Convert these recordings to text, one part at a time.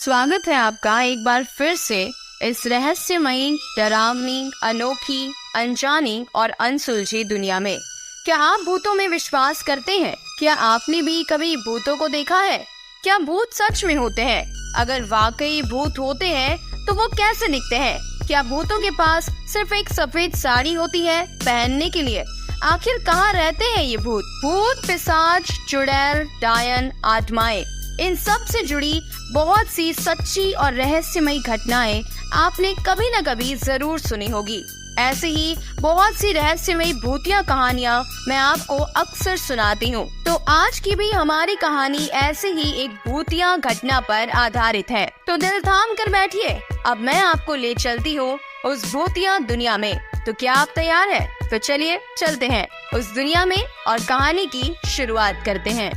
स्वागत है आपका एक बार फिर से इस रहस्यमयी, डरावनी, अनोखी, अनजानी और अनसुलझी दुनिया में। क्या आप भूतों में विश्वास करते हैं? क्या आपने भी कभी भूतों को देखा है? क्या भूत सच में होते हैं? अगर वाकई भूत होते हैं तो वो कैसे दिखते हैं? क्या भूतों के पास सिर्फ एक सफेद साड़ी होती है पहनने के लिए? आखिर कहाँ रहते हैं ये भूत? भूत, पिशाच, चुड़ैल, डायन, आत्माएं, इन सब से जुड़ी बहुत सी सच्ची और रहस्यमयी घटनाएं आपने कभी न कभी जरूर सुनी होगी। ऐसे ही बहुत सी रहस्यमयी भूतिया कहानियां मैं आपको अक्सर सुनाती हूँ। तो आज की भी हमारी कहानी ऐसे ही एक भूतिया घटना पर आधारित है। तो दिल थाम कर बैठिए, अब मैं आपको ले चलती हूँ उस भूतिया दुनिया में। तो क्या आप तैयार हैं? तो चलिए चलते हैं उस दुनिया में और कहानी की शुरुआत करते हैं।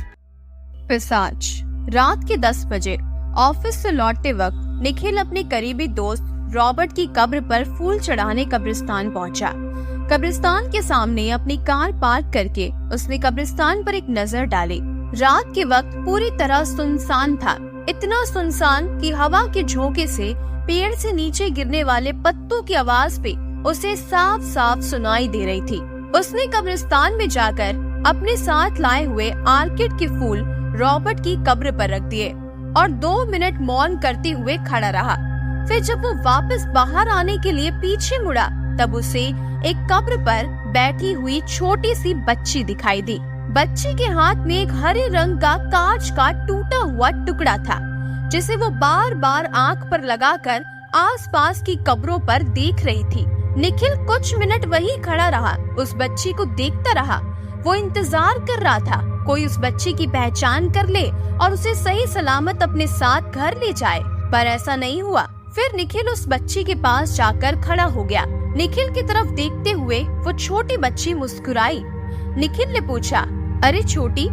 पिशाच। रात के 10 बजे ऑफिस से लौटते वक्त निखिल अपने करीबी दोस्त रॉबर्ट की कब्र पर फूल चढ़ाने कब्रिस्तान पहुंचा। कब्रिस्तान के सामने अपनी कार पार्क करके उसने कब्रिस्तान पर एक नजर डाली। रात के वक्त पूरी तरह सुनसान था, इतना सुनसान कि हवा के झोंके से पेड़ से नीचे गिरने वाले पत्तों की आवाज पे उसे साफ साफ सुनाई दे रही थी। उसने कब्रिस्तान में जाकर अपने साथ लाए हुए आर्किड के फूल रॉबर्ट की कब्र पर रख दिए और 2 मिनट मौन करते हुए खड़ा रहा। फिर जब वो वापस बाहर आने के लिए पीछे मुड़ा तब उसे एक कब्र पर बैठी हुई छोटी सी बच्ची दिखाई दी। बच्ची के हाथ में एक हरे रंग का कांच का टूटा हुआ टुकड़ा था, जिसे वो बार बार आंख पर लगाकर आसपास की कब्रों पर देख रही थी। निखिल कुछ मिनट वहीं खड़ा रहा, उस बच्ची को देखता रहा। वो इंतजार कर रहा था कोई उस बच्ची की पहचान कर ले और उसे सही सलामत अपने साथ घर ले जाए, पर ऐसा नहीं हुआ। फिर निखिल उस बच्ची के पास जाकर खड़ा हो गया। निखिल की तरफ देखते हुए वो छोटी बच्ची मुस्कुराई। निखिल ने पूछा, अरे छोटी,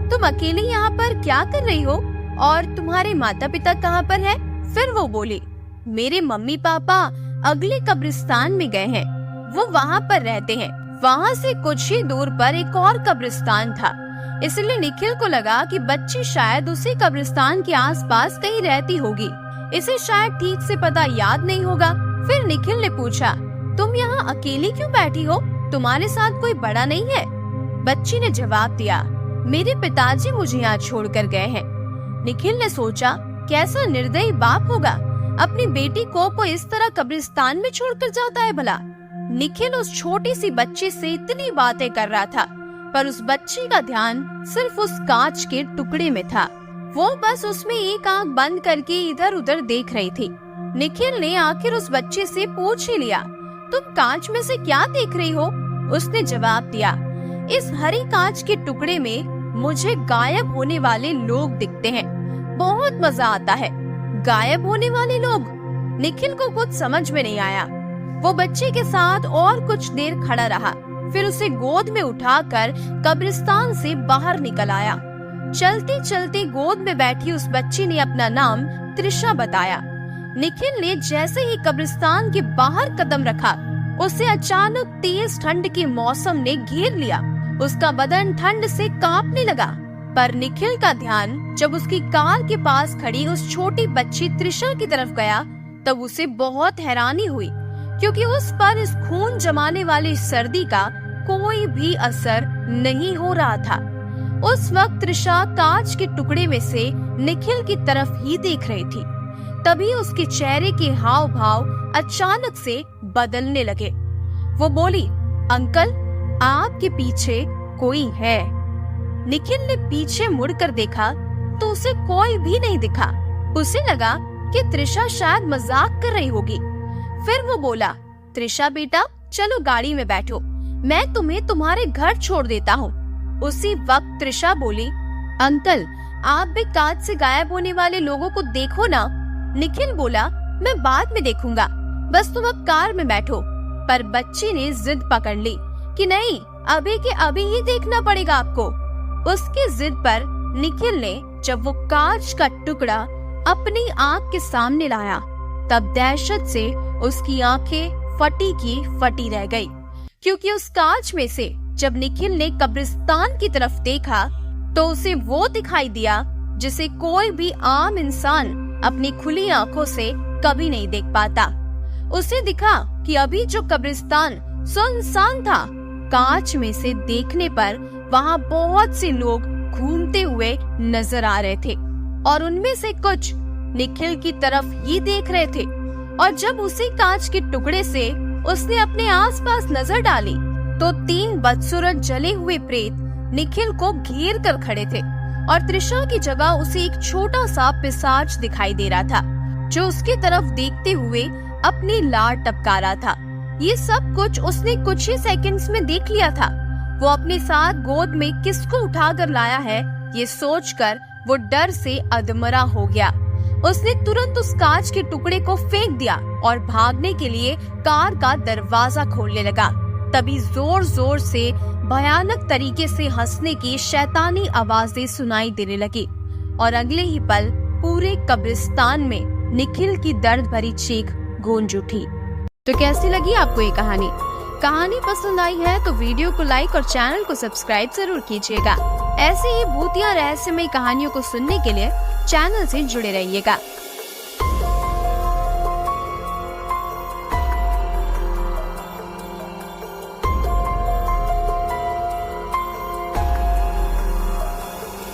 तुम अकेली यहाँ पर क्या कर रही हो और तुम्हारे माता पिता कहाँ पर है? फिर वो बोली, मेरे मम्मी पापा अगले कब्रिस्तान में गए हैं, वो वहाँ पर रहते हैं। वहाँ से कुछ ही दूर पर एक और कब्रिस्तान था, इसलिए निखिल को लगा कि बच्ची शायद उसी कब्रिस्तान के आसपास कहीं रहती होगी। इसे शायद ठीक से पता याद नहीं होगा। फिर निखिल ने पूछा, तुम यहाँ अकेली क्यों बैठी हो? तुम्हारे साथ कोई बड़ा नहीं है? बच्ची ने जवाब दिया, मेरे पिताजी मुझे यहाँ छोड़कर गए हैं। निखिल ने सोचा, कैसा निर्दयी बाप होगा, अपनी बेटी को इस तरह कब्रिस्तान में छोड़कर जाता है भला। निखिल उस छोटी सी बच्ची से इतनी बातें कर रहा था, पर उस बच्ची का ध्यान सिर्फ उस कांच के टुकड़े में था। वो बस उसमें एक आंख बंद करके इधर उधर देख रही थी। निखिल ने आखिर उस बच्ची से पूछ ही लिया, तुम कांच में से क्या देख रही हो? उसने जवाब दिया, इस हरी कांच के टुकड़े में मुझे गायब होने वाले लोग दिखते हैं, बहुत मजा आता है। गायब होने वाले लोग? निखिल को कुछ समझ में नहीं आया। वो बच्चे के साथ और कुछ देर खड़ा रहा, फिर उसे गोद में उठाकर कब्रिस्तान से बाहर निकल आया। चलते चलते गोद में बैठी उस बच्ची ने अपना नाम त्रिशा बताया। निखिल ने जैसे ही कब्रिस्तान के बाहर कदम रखा, उसे अचानक तेज ठंड के मौसम ने घेर लिया। उसका बदन ठंड से कांपने लगा, पर निखिल का ध्यान जब उसकी कार के पास खड़ी उस छोटी बच्ची त्रिशा की तरफ गया तब उसे बहुत हैरानी हुई, क्योंकि उस पर इस खून जमाने वाली सर्दी का कोई भी असर नहीं हो रहा था। उस वक्त त्रिशा कांच के टुकड़े में से निखिल की तरफ ही देख रही थी। तभी उसके चेहरे के हाव भाव अचानक से बदलने लगे। वो बोली, अंकल, आपके पीछे कोई है। निखिल ने पीछे मुड़कर देखा तो उसे कोई भी नहीं दिखा। उसे लगा कि त्रिशा शायद मजाक कर रही होगी। फिर वो बोला, त्रिशा बेटा, चलो गाड़ी में बैठो, मैं तुम्हें तुम्हारे घर छोड़ देता हूँ। उसी वक्त त्रिशा बोली, अंकल, आप भी कांच से गायब होने वाले लोगों को देखो ना। निखिल बोला, मैं बाद में देखूंगा, बस तुम अब कार में बैठो। पर बच्ची ने जिद पकड़ ली कि नहीं, अभी के अभी ही देखना पड़ेगा आपको। उसकी जिद पर निखिल ने जब वो कांच का टुकड़ा अपनी आंख के सामने लाया तब दहशत से उसकी आंखें फटी की फटी रह गई, क्योंकि उस कांच में से जब निखिल ने कब्रिस्तान की तरफ देखा तो उसे वो दिखाई दिया जिसे कोई भी आम इंसान अपनी खुली आंखों से कभी नहीं देख पाता। उसे दिखा कि अभी जो कब्रिस्तान सुनसान था, कांच में से देखने पर वहाँ बहुत से लोग घूमते हुए नजर आ रहे थे और उनमें से कुछ निखिल की तरफ ही देख रहे थे। और जब उसी कांच के टुकड़े से उसने अपने आसपास नजर डाली तो 3 बदसूरत जले हुए प्रेत निखिल को घेर कर खड़े थे और त्रिशा की जगह उसे एक छोटा सा पिशाच दिखाई दे रहा था जो उसकी तरफ देखते हुए अपनी लार टपका रहा था। ये सब कुछ उसने कुछ ही सेकंड्स में देख लिया था। वो अपने साथ गोद में किसको उठाकर लाया है ये सोचकर वो डर से अधमरा हो गया। उसने तुरंत उस कांच के टुकड़े को फेंक दिया और भागने के लिए कार का दरवाजा खोलने लगा। तभी जोर जोर से भयानक तरीके से हंसने की शैतानी आवाजें सुनाई देने लगी और अगले ही पल पूरे कब्रिस्तान में निखिल की दर्द भरी चीख गूंज उठी। तो कैसी लगी आपको ये कहानी? कहानी पसंद आई है तो वीडियो को लाइक और चैनल को सब्सक्राइब जरूर कीजिएगा। ऐसे ही भूतिया रहस्यमय कहानियों को सुनने के लिए चैनल से जुड़े रहिएगा।